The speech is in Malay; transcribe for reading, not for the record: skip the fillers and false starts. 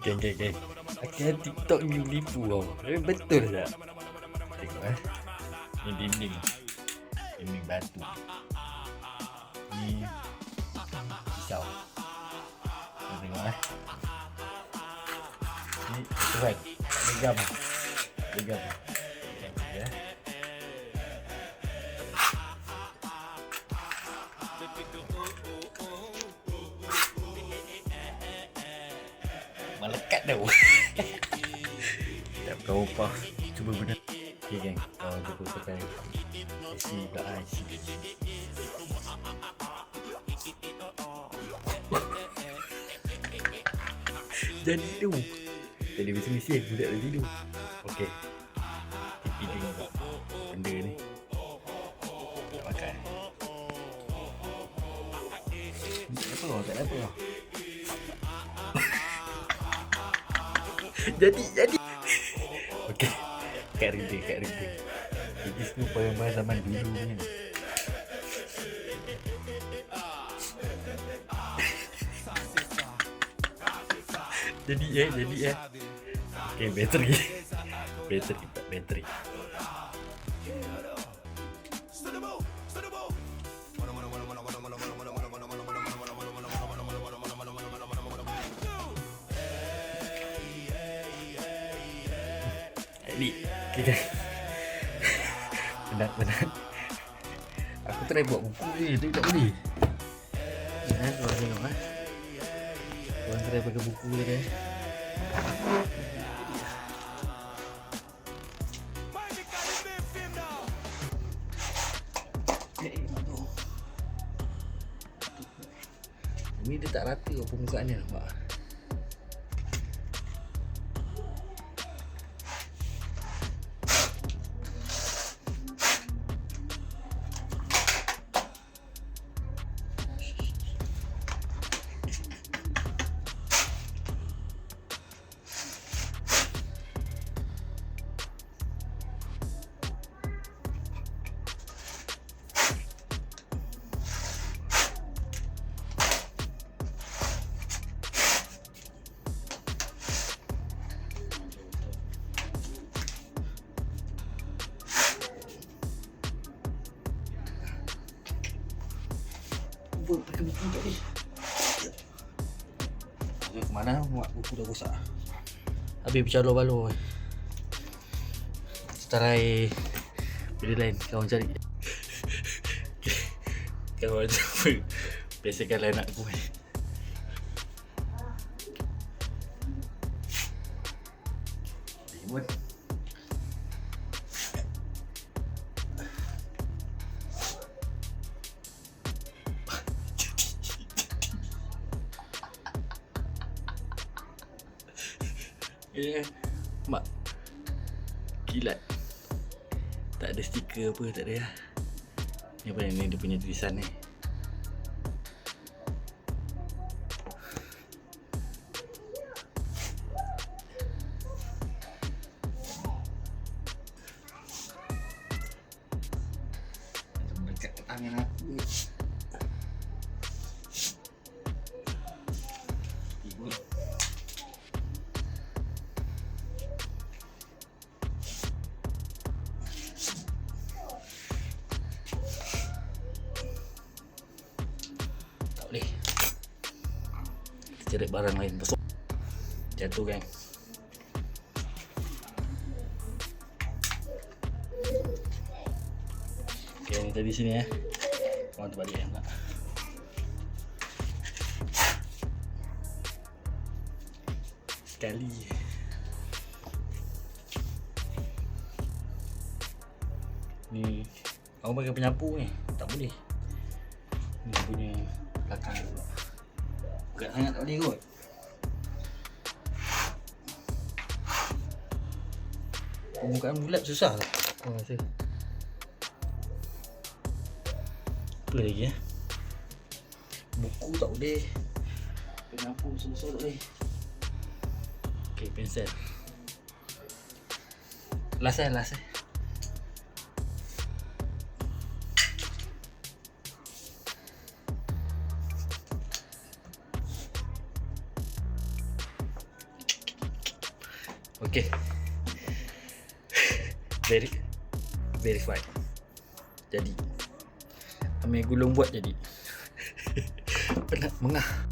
Geng. Akhirnya TikTok ni menipu kau. Betul tak? Tengok ni dinding batu. Ni pisau. Kau tengok ni tuan. Legam. Ya. Melekat dah. Tak kau apa. Cuba benar. Okay geng, kau cuba pakai IC belakang IC. Jadi tu. Jadi mesin budak tadi tu. Okey. Pilih benda ni. Tak pakai. Tak apa. Jadi. Okey. Kat reda. Ini semua barang-barang zaman dulu ni. Jadi. Okey, bateri. Ni, okay. Penat. Aku try buat buku ni, tapi tak boleh. Korang tengok Korang try pakai buku ni kan. Ni dia tak rata permukaan ni, nampak? Pakai buku tadi. Kemana mak buku dah rosak. Habis bercalur-balur. Try benda lain. Kawan cari. Kawan cuba biasakan lain nak aku. Limut. Mak kilat. Tak ada stiker apa, tak ada. Ni apa ni, dia punya tulisan ni. Dekat tangan aku. Cari barang lain besok jatuh kan. Okay, ni tadi sini Korang terbalik nak. Sekali ni aku pakai penyapu ni tak boleh. Ni punya belakang pula. Berat sangat tak boleh kot. Permukaan bulat susah tak? Kau rasa? Apa lagi Buku tak boleh. Penyapu susah tak boleh. Okay, pensel. Last Okay. Verify. Jadi Amir Gulung buat jadi. Penat mengah.